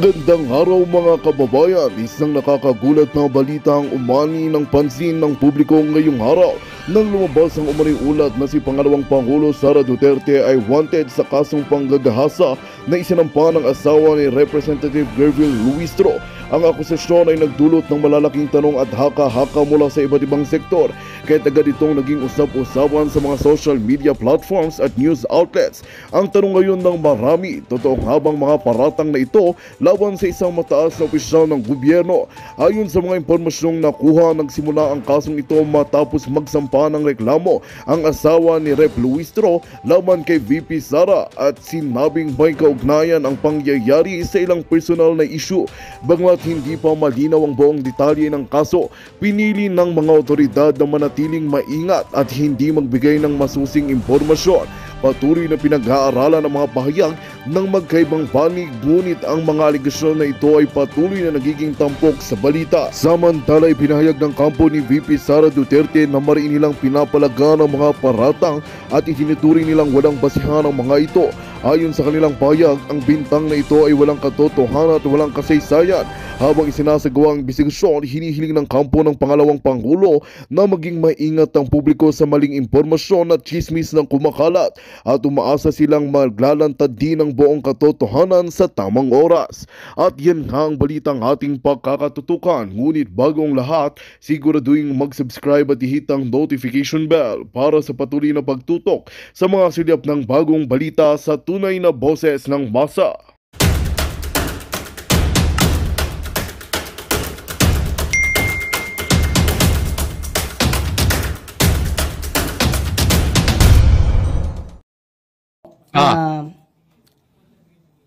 Magandang araw mga kababayan, isang nakakagulat na balita ang umani ng pansin ng publiko ngayong araw nang lumabas ang umani ulat na si Pangalawang Pangulo Sara Duterte ay wanted sa kasong panggagahasa na isinampa ng asawa ni Representative Gervil Luistro. Ang akusasyon ay nagdulot ng malalaking tanong at haka-haka mula sa iba't ibang sektor, kahit agad itong naging usap-usapan sa mga social media platforms at news outlets. Ang tanong ngayon ng marami, totoo nga bang mga paratang na ito laban sa isang mataas na opisyal ng gobyerno? Ayon sa mga impormasyong nakuha, nagsimula ang kasong ito matapos magsampa ng reklamo ang asawa ni Rep. Luistro laban kay VP Sara at sinabing may kaugnayan ang pangyayari sa ilang personal na issue. Bagamat hindi pa malinaw ang buong detalye ng kaso, pinili ng mga otoridad na manatiling maingat at hindi magbigay ng masusing impormasyon. Patuloy na pinag-aaralan ng mga pahayag ng magkaibang panig, ngunit ang mga aligasyon na ito ay patuloy na nagiging tampok sa balita. Samantala, ipinahayag ng kampo ni VP Sara Duterte na mariin nilang pinapalagan ang mga paratang at itinuturing nilang walang basihan ang mga ito. Ayon sa kanilang pahayag, ang bintang na ito ay walang katotohanan at walang kasaysayan. Habang isinasagawa ang investigasyon, hinihiling ng kampo ng Pangalawang Pangulo na maging maingat ang publiko sa maling impormasyon at chismis ng kumakalat at umaasa silang maglalantad din ang buong katotohanan sa tamang oras. At yan nga ang balitang ating pagkakatutukan. Ngunit bagong lahat, siguraduhin mag-subscribe at i-hit ang notification bell para sa patuloy na pagtutok sa mga silip ng bagong balita sa tunay na boses ng masa.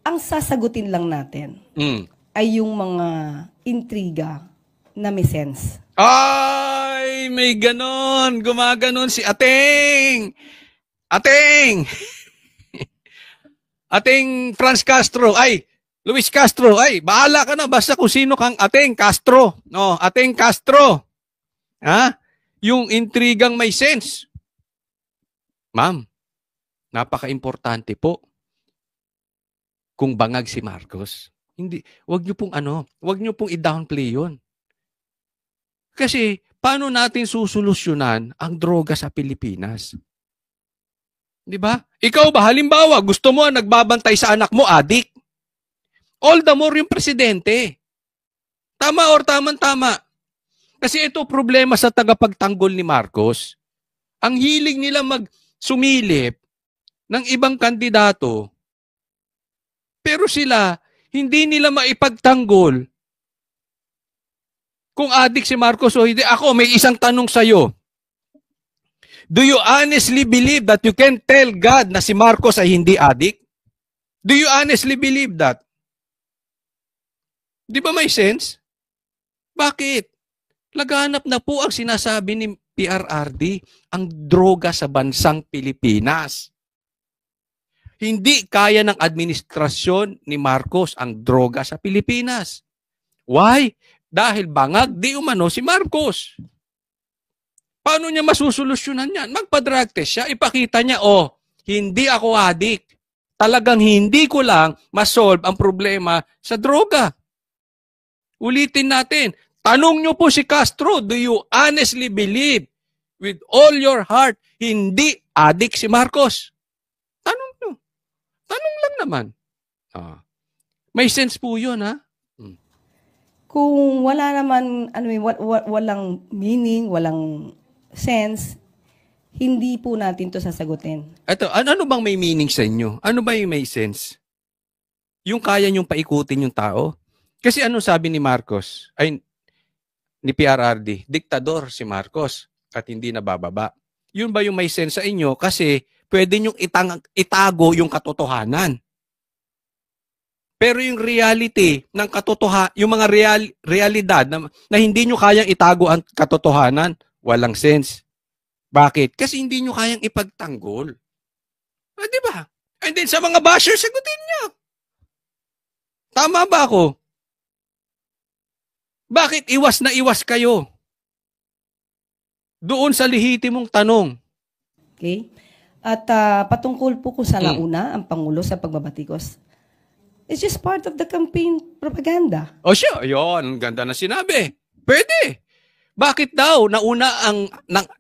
Ang sasagutin lang natin ay yung mga intriga na may sense. Ay, may ganon. Gumaganon si Ateng. Ateng! Ateng Franz Castro. Ay, Luis Castro. Ay, bahala ka na. Basta kung sino kang Ateng Castro. No, Ateng Castro. Ha? Yung intrigang may sense. Ma'am, napaka-importante po kung bangag si Marcos. Hindi, wag niyo pong i-downplay 'yon. Kasi paano natin susolusyonan ang droga sa Pilipinas? 'Di ba? Ikaw ba halimbawa, gusto mo nagbabantay sa anak mo, adik? All the more yung presidente. Tama or tama. Kasi ito problema sa tagapagtanggol ni Marcos. Ang hilig nila sumilip ng ibang kandidato, pero sila, hindi nila maipagtanggol kung adik si Marcos o hindi. Ako, may isang tanong sa'yo. Do you honestly believe that you can tell God na si Marcos ay hindi adik? Do you honestly believe that? Di ba may sense? Bakit? Laganap na po ang sinasabi ni PRRD, ang droga sa bansang Pilipinas. Hindi kaya ng administrasyon ni Marcos ang droga sa Pilipinas. Why? Dahil bangag di umano si Marcos. Paano niya masusolusyonan yan? Magpa-drug test siya, ipakita niya, hindi ako adik. Talagang hindi ko lang masolve ang problema sa droga. Ulitin natin, tanong niyo po si Castro, do you honestly believe with all your heart hindi adik si Marcos? Tanong lang naman. May sense po yun, ha? Kung wala naman, walang meaning, walang sense, hindi po natin to sasagutin. Ito, ano bang may meaning sa inyo? Ano ba yung may sense? Yung kaya nyong paikutin yung tao? Kasi ano sabi ni Marcos, ni PRRD, diktador si Marcos at hindi nabababa. Yun ba yung may sense sa inyo? Kasi pwede nyong itago yung katotohanan. Pero yung reality ng yung mga realidad na hindi nyo kayang itago ang katotohanan, walang sense. Bakit? Kasi hindi nyo kayang ipagtanggol. Di ba? And then sa mga bashers, sagutin nyo. Tama ba ako? Bakit iwas na iwas kayo? Doon sa lehitimong tanong. Okay? At patungkol po ko sa nauna, ang Pangulo sa pagbabatikos. It's just part of the campaign propaganda. O siya, yun, ganda na sinabi. Pwede. Bakit daw nauna ang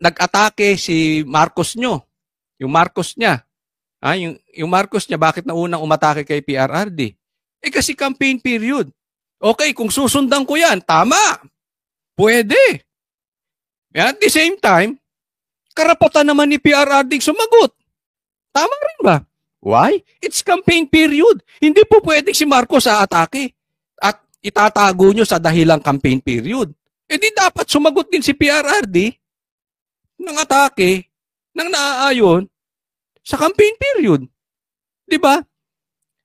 nag-atake si Marcos nyo? Yung Marcos niya. Yung Marcos niya, bakit naunang umatake kay PRRD? Kasi campaign period. Okay, kung susundan ko yan, tama. Pwede. At the same time, karapatan naman ni PRRD sumagot. Tama rin ba? Why? It's campaign period. Hindi po pwede si Marcos aatake at itatago nyo sa dahilang campaign period. Di dapat sumagot din si PRRD ng atake ng naaayon sa campaign period. Di ba?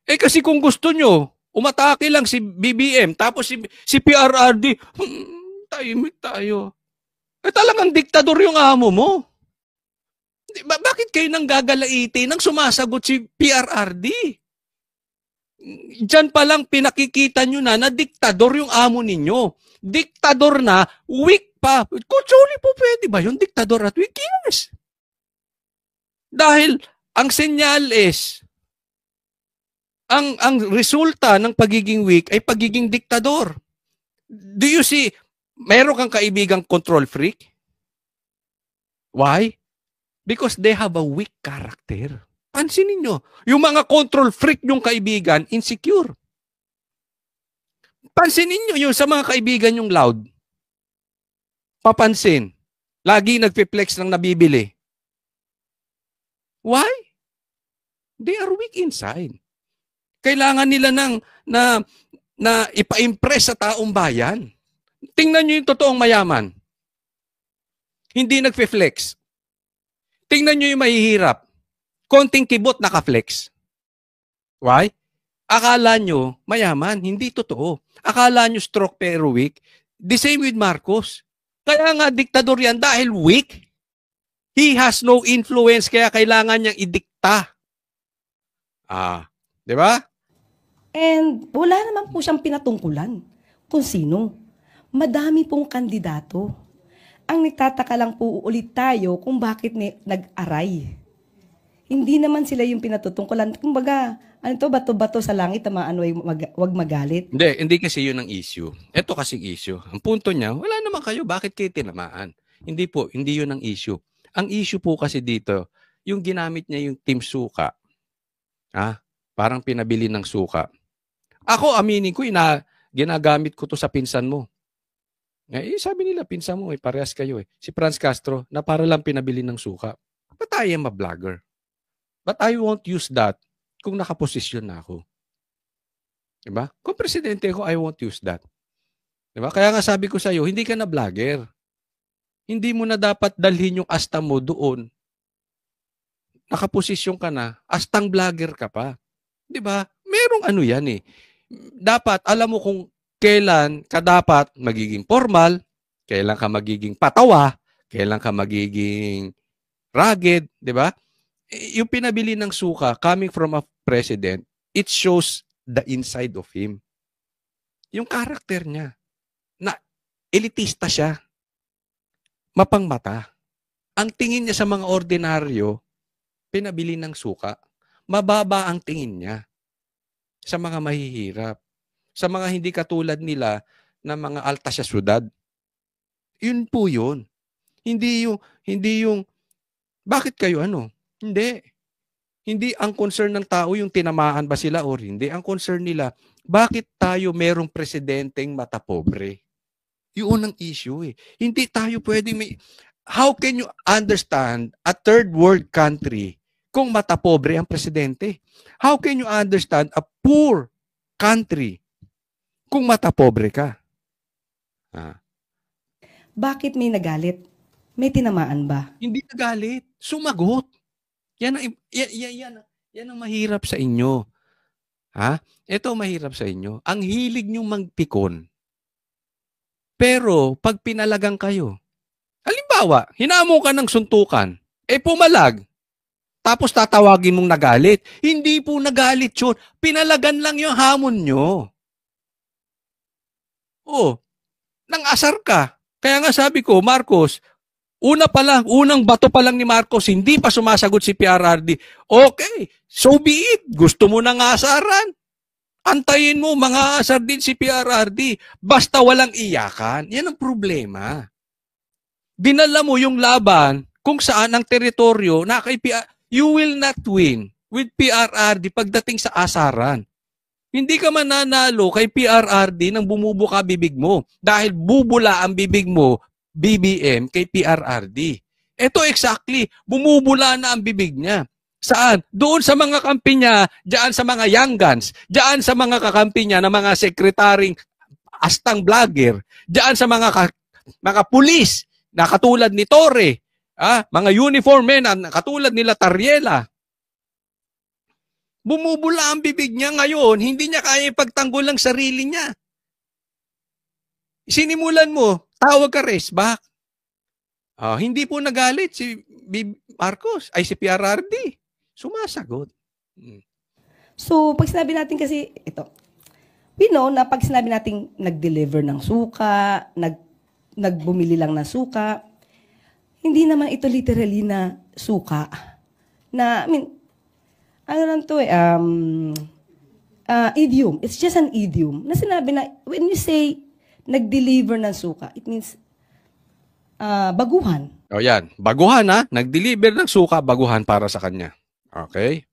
Kasi kung gusto nyo, umatake lang si BBM tapos si PRRD, tahimik tayo. Talagang diktador yung amo mo. Bakit kayo nang gagalaiti nang sumasagot si PRRD? Diyan pa lang pinakikita nyo na diktador yung amo ninyo. Diktador na, weak pa. Kutsuli po pwede ba yung diktador at weak? Yes. Dahil ang senyales, ang resulta ng pagiging weak ay pagiging diktador. Do you see, meron kang kaibigang control freak? Why? Because they have a weak character. Pansinin nyo, yung mga control freak yung kaibigan, insecure. Pansinin nyo yung sa mga kaibigan yung loud. Papansin. Lagi nagpe-flex ng nabibili. Why? They are weak inside. Kailangan nila na ipa-impress sa taong bayan. Tingnan nyo yung totoong mayaman. Hindi nagpe-flex. Tingnan nyo yung mahihirap. Konting kibot, naka-flex. Why? Akala nyo mayaman. Hindi totoo. Akala nyo stroke pero weak. The same with Marcos. Kaya nga diktador yan dahil weak. He has no influence kaya kailangan niyang idikta. Di ba? And wala naman po siyang pinatungkulan kung sino. Madami pong kandidato. Ang nagtataka lang po ulit tayo kung bakit nag-aray. Hindi naman sila yung pinatutungkulan. Kumbaga, bato-bato sa langit, wag magalit. Hindi kasi yun ang issue. Ito kasing issue. Ang punto niya, wala naman kayo, bakit kayo tinamaan? Hindi po, hindi yun ang issue. Ang issue po kasi dito, yung ginamit niya yung Team Suka. Parang pinabili ng suka. Ako, aminin ko, ginagamit ko to sa pinsan mo. Sabi nila, pinsan mo, parehas kayo. Si Franz Castro, na para lang pinabili ng suka. Ba't tayo ma-vlogger? But I won't use that kung nakaposisyon na ako. Diba? Kung presidente ako, I won't use that. Diba? Kaya nga sabi ko sa'yo, hindi ka na vlogger. Hindi mo na dapat dalhin yung asta mo doon. Nakaposisyon ka na, astang vlogger ka pa. Diba? Merong ano yan eh. Dapat, alam mo kung kailan ka dapat magiging formal, kailan ka magiging patawa, kailan ka magiging rugged, di ba? Yung pinabili ng suka coming from a president, it shows the inside of him. Yung character niya, na elitista siya, mapangmata. Ang tingin niya sa mga ordinaryo, pinabili ng suka, mababa ang tingin niya sa mga mahihirap. Sa mga hindi katulad nila na mga alta sa syudad. Yun po yun. Hindi yung, bakit kayo ano? Hindi. Hindi ang concern ng tao yung tinamaan ba sila o hindi. Ang concern nila, bakit tayo merong presidenteng matapobre? Yun ang issue eh. Hindi tayo pwedeng how can you understand a third world country kung matapobre ang presidente? How can you understand a poor country kung matapobre ka? Bakit may nagalit? May tinamaan ba? Hindi nagalit. Sumagot. Yan ang mahirap sa inyo. Ito mahirap sa inyo. Ang hilig nyo magpikon. Pero pag pinalagang kayo, halimbawa, hinamo ka ng suntukan, pumalag, tapos tatawagin mong nagalit. Hindi po nagalit yun. Pinalagan lang yung hamon nyo. Nang asar ka. Kaya nga sabi ko, Marcos, unang bato pa lang ni Marcos, hindi pa sumasagot si PRRD. Okay, so be it. Gusto mo nang asaran? Antayin mo, mga asar din si PRRD. Basta walang iyakan. Yan ang problema. Dinala mo yung laban kung saan ang teritoryo na kay you will not win with PRRD pagdating sa asaran. Hindi ka mananalo kay PRRD nang bumubuka bibig mo dahil bubula ang bibig mo, BBM, kay PRRD. Ito exactly, bumubula na ang bibig niya. Saan? Doon sa mga kampi niya, diyan sa mga young guns, diyan sa mga kakampi niya na mga sekretaring astang vlogger, diyan sa mga pulis na katulad ni Torre, mga uniform men na katulad nila Tariela. Bumubula ang bibig niya ngayon, hindi niya kaya ipagtanggol ang sarili niya. Sinimulan mo, tawag ka resback. Hindi po nagalit si Marcos, ay si PRRD. Sumasagot. So, pag sinabi natin kasi, ito, we know na pag sinabi natin nag-deliver ng suka, nagbumili lang ng suka, hindi naman ito literally na suka. Na, ano lang to idiom. It's just an idiom. Na sinabi na, when you say nag-deliver ng suka, it means baguhan. O yan, baguhan nag-deliver ng suka, baguhan para sa kanya. Okay?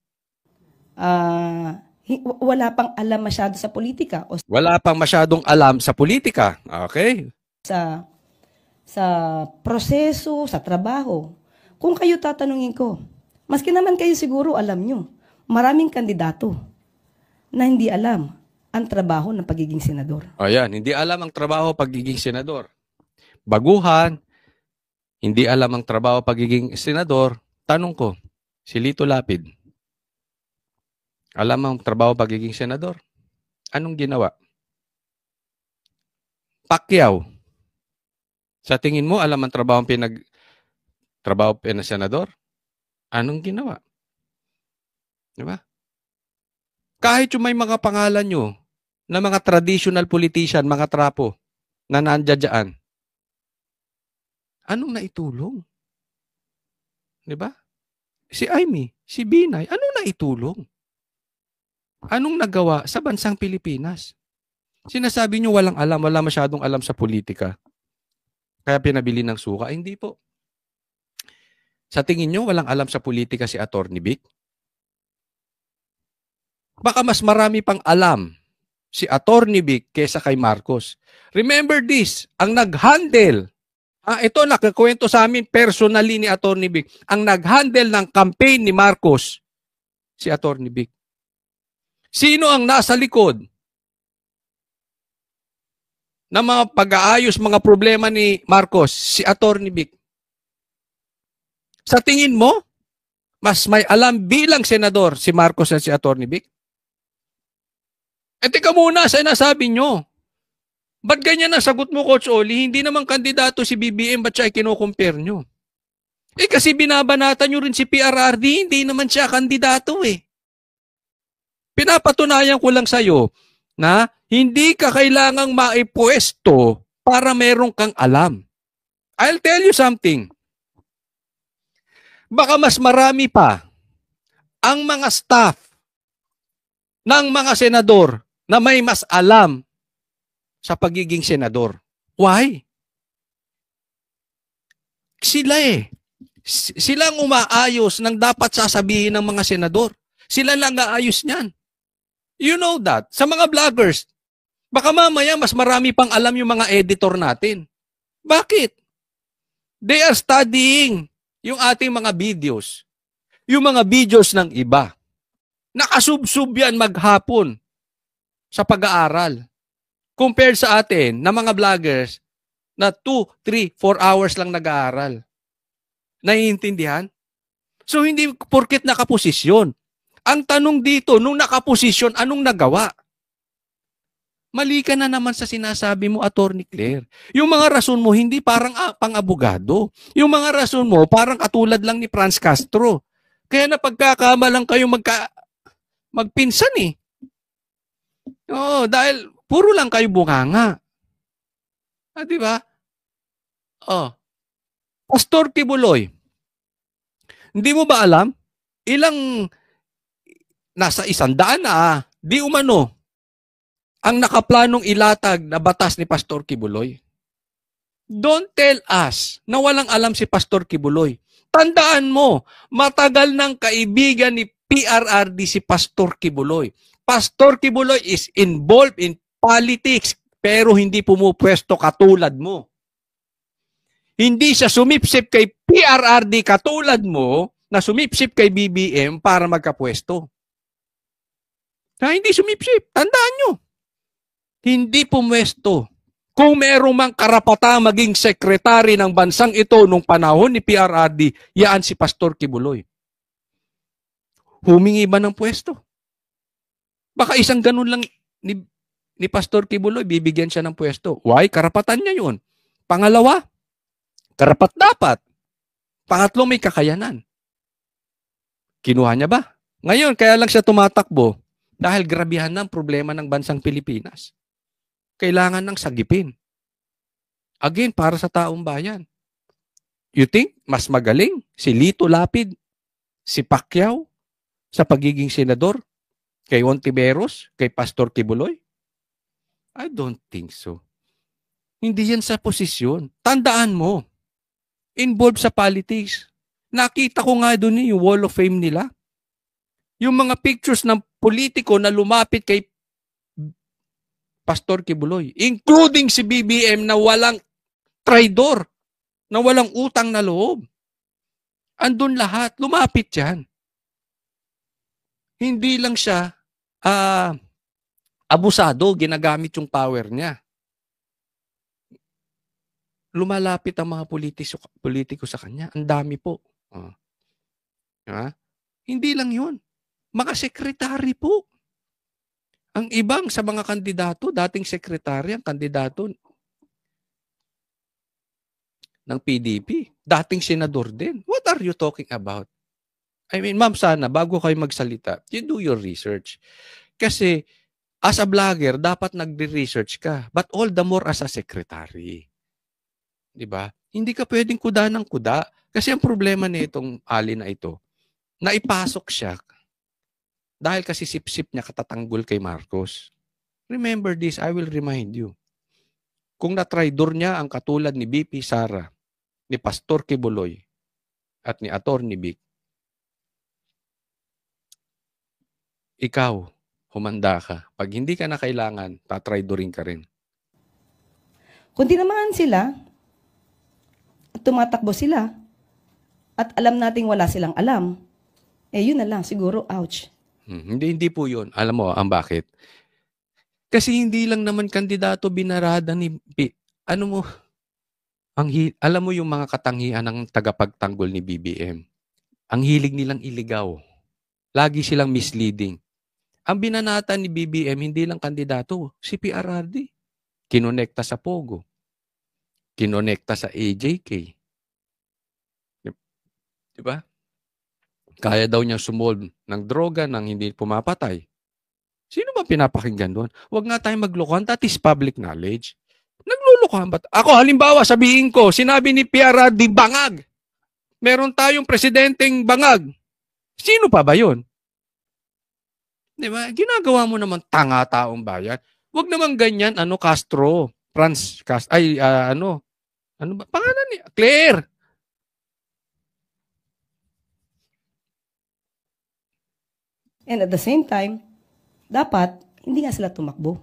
Wala pang alam masyado sa politika. Wala pang masyadong alam sa politika. Okay? Sa proseso, sa trabaho. Kung kayo tatanungin ko, maski naman kayo siguro alam nyo, maraming kandidato na hindi alam ang trabaho ng pagiging senador. O yan, hindi alam ang trabaho pagiging senador. Baguhan, hindi alam ang trabaho pagiging senador. Tanong ko, si Lito Lapid, alam ang trabaho pagiging senador? Anong ginawa? Pacquiao, sa tingin mo, alam ang trabaho ng senador? Anong ginawa? Diba? Kahit yung may mga pangalan nyo na mga traditional politician, mga trapo, na nandiyan, anong naitulong? Diba? Si Amy, si Binay, anong naitulong? Anong nagawa sa bansang Pilipinas? Sinasabi nyo walang alam, wala masyadong alam sa politika. Kaya pinabili ng suka. Hindi po. Sa tingin nyo, walang alam sa politika si Atty. Vic? Baka mas marami pang alam si Atty. Vic kesa kay Marcos. Remember this, ang nag-handle, ito nakakwento sa amin personally ni Atty. Vic, ang nag-handle ng campaign ni Marcos, si Atty. Vic. Sino ang nasa likod ng mga pag-aayos, mga problema ni Marcos? Si Atty. Vic. Sa tingin mo, mas may alam bilang senador si Marcos at si Atty. Vic? Teka muna, sinasabi nyo. Ba't ganyan ang sagot mo, Coach Oli? Hindi naman kandidato si BBM, ba't siya kino-compare nyo? Kasi binabanatan nyo rin si PRRD, hindi naman siya kandidato Pinapatunayan ko lang sa'yo na hindi ka kailangang maipwesto para meron kang alam. I'll tell you something. Baka mas marami pa ang mga staff ng mga senador na may mas alam sa pagiging senador. Why? Sila Sila ang umaayos ng dapat sasabihin ng mga senador. Sila lang aayos niyan. You know that. Sa mga vloggers, baka mamaya mas marami pang alam yung mga editor natin. Bakit? They are studying yung ating mga videos. Yung mga videos ng iba. Nakasubsub yan maghapon sa pag-aaral. Compared sa atin na mga vloggers na 2, 3, 4 hours lang nag-aaral. Naiintindihan? So hindi porket nakaposisyon. Ang tanong dito, nung nakaposisyon, anong nagawa? Mali ka na naman sa sinasabi mo, Atty. Claire. Yung mga rason mo, hindi parang pang-abogado. Yung mga rason mo, parang katulad lang ni Franz Castro. Kaya napagkakamalang kayo magpinsan Oo, dahil puro lang kayo bunganga. Di ba? Pastor Kibuloy, hindi mo ba alam? Nasa 100 na, di umano, ang nakaplanong ilatag na batas ni Pastor Kibuloy. Don't tell us na walang alam si Pastor Kibuloy. Tandaan mo, matagal ng kaibigan ni PRRD si Pastor Kibuloy. Pastor Kibuloy is involved in politics pero hindi pumupwesto katulad mo. Hindi siya sumipsip kay PRRD katulad mo na sumipsip kay BBM para magkapwesto. Hindi sumipsip. Tandaan nyo. Hindi pumwesto. Kung merong mang karapatang maging sekretary ng bansang ito nung panahon ni PRRD, yaan si Pastor Kibuloy. Humingi ba ng pwesto? Baka isang ganun lang ni Pastor Kibuloy, bibigyan siya ng pwesto. Why? Karapatan niya yun. Pangalawa, karapat-dapat. Pangatlo, may kakayanan. Kinuha niya ba? Ngayon, kaya lang siya tumatakbo dahil grabihan ng problema ng bansang Pilipinas. Kailangan ng sagipin. Again, para sa taong bayan. You think mas magaling si Lito Lapid, si Pacquiao, sa pagiging senador, kay Ontiveros, kay Pastor Kibuloy? I don't think so. Hindi yan sa posisyon. Tandaan mo, involved sa politics. Nakita ko nga doon yung Wall of Fame nila. Yung mga pictures ng politiko na lumapit kay Pastor Kibuloy, including si BBM na walang traidor, na walang utang na loob. Andun lahat, lumapit yan. Hindi lang siya abusado, ginagamit yung power niya. Lumalapit ang mga politiko sa kanya. Ang dami po. Hindi lang yun. Mga sekretary po. Ang ibang sa mga kandidato, dating sekretary, ang kandidato ng PDP, dating senador din. What are you talking about? I mean, ma'am, sana, bago kayo magsalita, you do your research. Kasi, as a vlogger, dapat nagre-research ka. But all the more as a secretary. Diba? Hindi ka pwedeng kuda ng kuda. Kasi ang problema nitong ali na ito, naipasok siya dahil kasi sip-sip niya katatanggol kay Marcos. Remember this, I will remind you. Kung na-traidor niya ang katulad ni BP Sara, ni Pastor Kibuloy, at ni Attorney Vic, ikaw, humanda ka. Pag hindi ka na kailangan, tatraidorin ka rin. Kung dinamahan sila, at tumatakbo sila, at alam nating wala silang alam, yun na lang, siguro, ouch. Hindi po yun. Alam mo, ang bakit? Kasi hindi lang naman kandidato binarada ni... Ano mo? Alam mo yung mga katangian ng tagapagtanggol ni BBM. Ang hilig nilang iligaw. Lagi silang misleading. Ang binanata ni BBM, hindi lang kandidato, si PRRD. Kinonekta sa Pogo. Kinonekta sa AJK. Diba? Kaya daw niya sumolve ng droga nang hindi pumapatay. Sino ba pinapakinggan doon? Huwag nga tayong maglokohan. That is public knowledge. Naglulukohan ba? Ako, halimbawa, sabihin ko, sinabi ni PRRD, bangag. Meron tayong presidenteng bangag. Sino pa ba yun? Diba? Ginagawa mo naman tanga taong bayan. Huwag naman ganyan, Castro. Ano ba? Pangalan niya? Claire. And at the same time, dapat hindi nga sila tumakbo.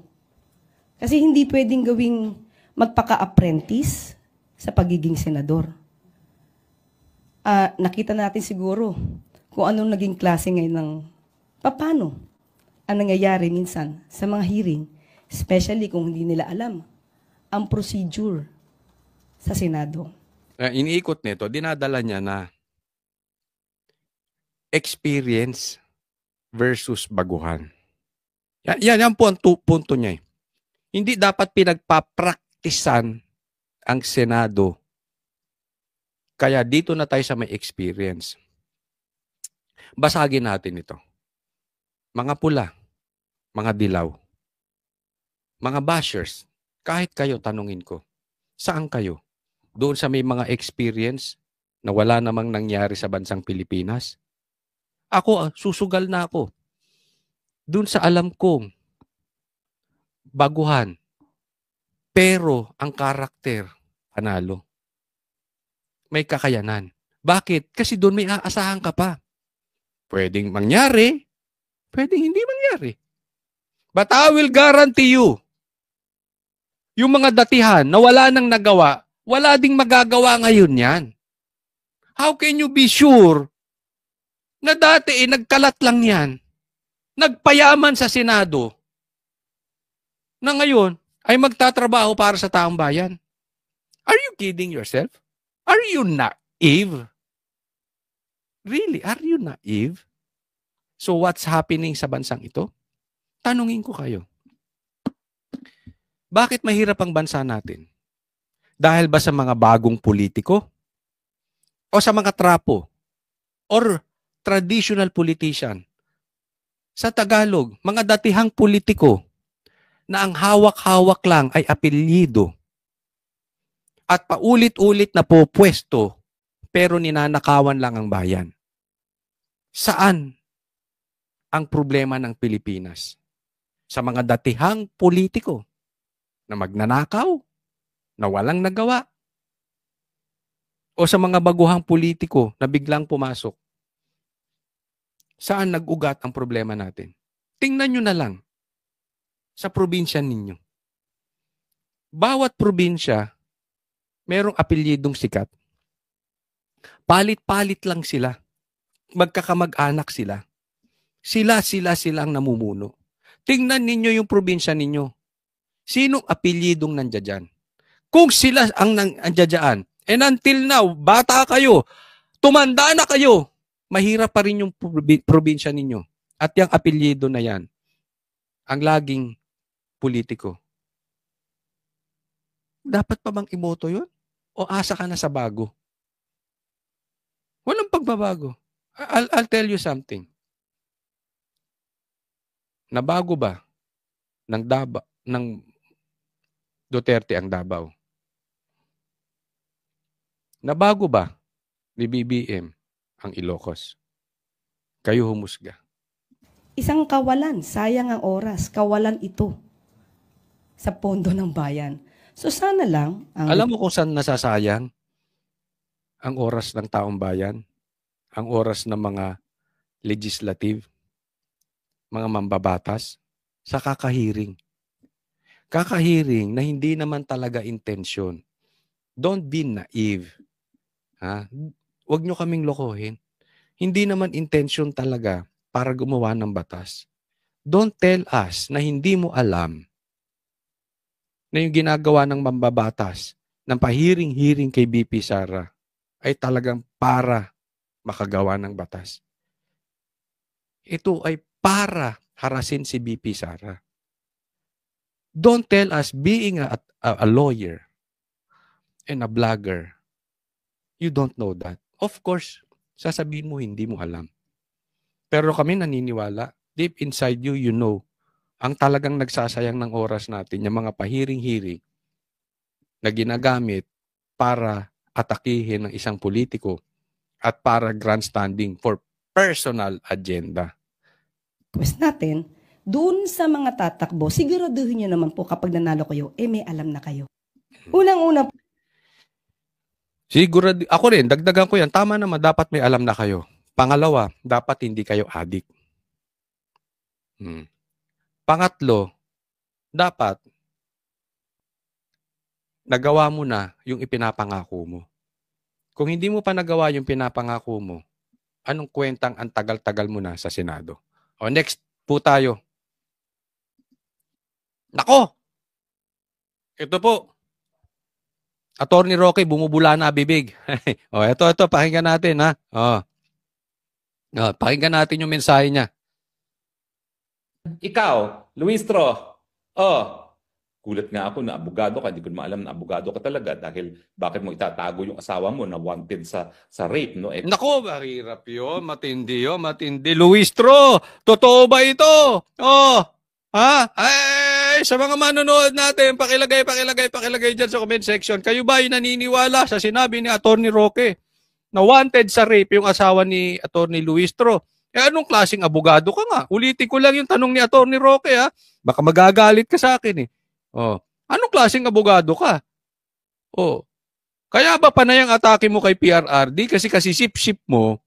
Kasi hindi pwedeng gawing magpaka-apprentice sa pagiging senador. Nakita natin siguro kung anong naging klase ngayon ng paano ang nangyayari minsan sa mga hearing, especially kung hindi nila alam ang procedure sa Senado. Iniikot nito, dinadala niya na experience versus baguhan. Yan po ang punto niya. Hindi dapat pinagpapraktisan ang Senado. Kaya dito na tayo sa may experience. Basagin natin ito. Mga pula, mga dilaw, mga bashers, kahit kayo tanungin ko, saan kayo? Doon sa may mga experience na wala namang nangyari sa bansang Pilipinas? Ako, susugal na ako. Doon sa alam kong baguhan. Pero ang karakter, panalo. May kakayanan. Bakit? Kasi doon may aasahan ka pa. Pwedeng mangyari, pwedeng hindi mangyari. But I will guarantee you, yung mga datihan na wala nang nagawa, wala ding magagawa ngayon yan. How can you be sure na dati nagkalat lang yan, nagpayaman sa Senado, na ngayon ay magtatrabaho para sa taong bayan? Are you kidding yourself? Are you naive? Really, are you naive? So what's happening sa bansang ito? Tanungin ko kayo. Bakit mahirap ang bansa natin? Dahil ba sa mga bagong politiko? O sa mga trapo? Or traditional politician? Sa Tagalog, mga datihang politiko na ang hawak-hawak lang ay apelyido at paulit-ulit na popwesto pero ninanakawan lang ang bayan. Saan ang problema ng Pilipinas? Sa mga datihang politiko na magnanakaw, na walang nagawa, o sa mga baguhang politiko na biglang pumasok? Saan nag-ugat ang problema natin? Tingnan nyo na lang sa probinsya ninyo. Bawat probinsya, merong apelyidong sikat. Palit-palit lang sila. Magkakamag-anak sila. Sila ang namumuno. Tingnan ninyo yung probinsya ninyo. Sinong apelyidong nandiyan? Kung sila ang nandiyan, and until now, bata kayo, tumanda na kayo, mahirap pa rin yung probinsya ninyo. At yung apelyido na yan, ang laging politiko. Dapat pa bang imoto yun? O asa ka na sa bago? Walang pagbabago. I'll tell you something. Nabago ba ng Duterte ang Davao? Nabago ba ni BBM ang Ilocos? Kayo humusga. Isang kawalan, sayang ang oras, kawalan ito sa pondo ng bayan. So sana lang Alam mo kung saan nasasayang ang oras ng taong bayan? Ang oras ng mga legislative, mga mambabatas, sa kakahiring. Kakahiring na hindi naman talaga intensyon. Don't be naive. Ha? Huwag nyo kaming lokohin. Hindi naman intensyon talaga para gumawa ng batas. Don't tell us na hindi mo alam na yung ginagawa ng mambabatas ng pahiring-hiring kay BP Sara ay talagang para makagawa ng batas. Ito ay para harasin si BP Sara. Don't tell us being a lawyer and a blogger, you don't know that. Of course, sasabihin mo hindi mo alam. Pero kami naniniwala, deep inside you, you know, ang talagang nagsasayang ng oras natin, yung mga pahiring-hiring na ginagamit para atakihin ng isang politiko at para grandstanding for personal agenda. request natin, doon sa mga tatakbo, siguraduhin nyo naman po kapag nanalo kayo, may alam na kayo. Unang-una po, Siguro, ako rin, dagdagan ko yan, tama naman, dapat may alam na kayo. Pangalawa, dapat hindi kayo addict. Pangatlo, dapat nagawa mo na yung ipinapangako mo. Kung hindi mo pa nagawa yung pinapangako mo, anong kwentang ang tagal-tagal mo na sa Senado? O next po tayo. Nako! Ito po. Attorney Roque, bumubula na bibig. O, ito, pakinggan natin, ha? O, pakinggan natin yung mensahe niya. Ikaw, Luistro, gulat nga ako na abogado ka. Hindi ko naman alam na abogado ka talaga dahil bakit mo itatago yung asawa mo na wanted sa rape, no? Nako, mahirap yun. Matindi yun, matindi. Luistro, totoo ba ito? Ha? Ay, sa mga manonood natin, pakilagay dyan sa comment section. Kayo ba ay naniniwala sa sinabi ni Attorney Roque na wanted sa rape yung asawa ni Attorney Luistro? Anong klaseng abogado ka nga? Ulitin ko lang yung tanong ni Atty. Roque, ha? Baka magagalit ka sa akin, eh. Oh. Anong klaseng abogado ka? Oh. Kaya ba panay ang atake mo kay PRRD? Kasi sip-sip mo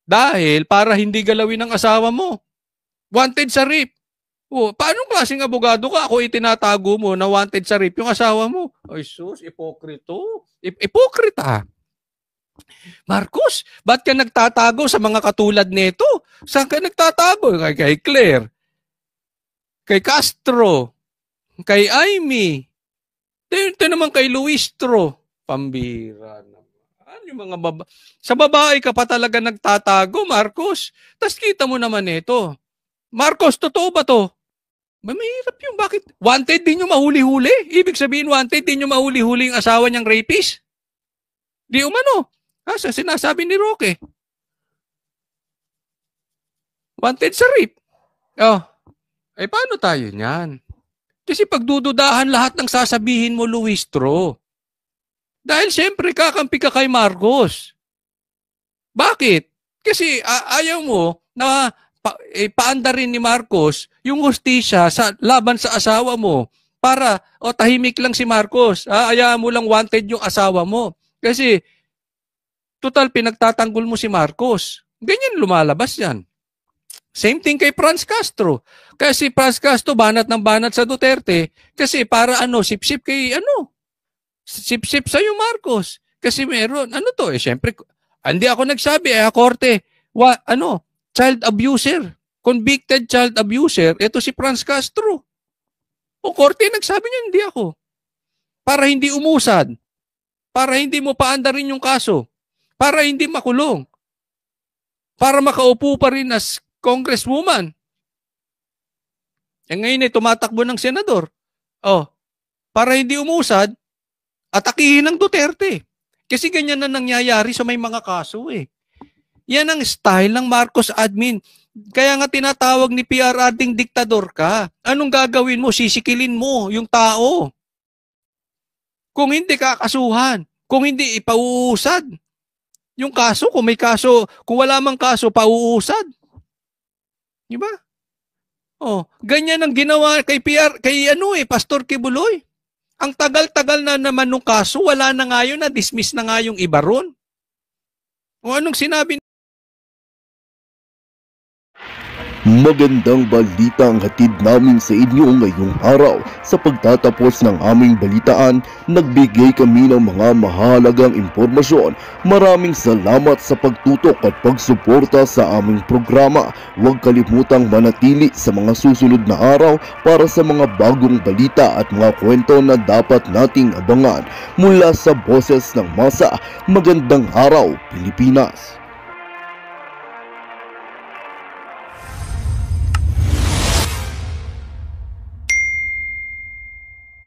dahil para hindi galawin ng asawa mo. Wanted sa rape. Oh, paanong klaseng abogado ka? Ako itinatago mo na wanted sa rape yung asawa mo. Ay sus, ipokrito. Ipokrita. Marcos, ba't ka nagtatago sa mga katulad nito? Saan ka nagtatago? Kay Claire, kay Castro, kay Amy, ito naman kay Luistro. Pambira naman. Yung mga sa babae ka pa talaga nagtatago, Marcos. Tapos kita mo naman ito. Marcos, totoo ba to? Mahirap yun. Bakit? Wanted din yung mahuli-huli. Ibig sabihin, wanted din yung mahuli-huli yung asawa niyang rapist. Di umano. Sa sinasabi ni Roque. Wanted sa rape. Oh. Paano tayo niyan? Kasi pagdududahan lahat ng sasabihin mo, Luistro. Dahil siyempre kakampi ka kay Marcos. Bakit? Kasi ayaw mo na paandarin ni Marcos yung hustisya sa laban sa asawa mo para tahimik lang si Marcos. Ayaw mo lang wanted yung asawa mo. Kasi total pinagtatanggol mo si Marcos. Ganyan lumalabas yan. Same thing kay Franz Castro. Kasi Franz Castro banat ng banat sa Duterte kasi para sip-sip kay sip-sip sa'yo Marcos. Kasi meron, syempre, hindi ako nagsabi, korte, child abuser, convicted child abuser, ito si Franz Castro. O korte, nagsabi niya, hindi ako. Para hindi umusad, para hindi mo paandarin yung kaso, para hindi makulong, para makaupo pa rin as congresswoman. Ngayon tumatakbo ng senador. Para hindi umusad, atakihin ng Duterte. Kasi ganyan na nangyayari sa may mga kaso eh. Yan ang style ng Marcos admin. Kaya nga tinatawag ni PRRD diktador ka. Anong gagawin mo? Sisikilin mo yung tao. Kung hindi kakasuhan, kung hindi ipauusad. Yung kaso, kung may kaso, kung wala mang kaso, pauusad. Diba? Ganyan ang ginawa kay Pastor Kibuloy. Ang tagal-tagal na naman nung kaso, wala na nga yun, na-dismiss na nga yung iba ron. Anong sinabi? Magandang balita ang hatid namin sa inyo ngayong araw. Sa pagtatapos ng aming balitaan, nagbigay kami ng mga mahalagang impormasyon. Maraming salamat sa pagtutok at pagsuporta sa aming programa. Huwag kalimutang manatili sa mga susunod na araw para sa mga bagong balita at mga kwento na dapat nating abangan. Mula sa Boses ng Masa, magandang araw, Pilipinas!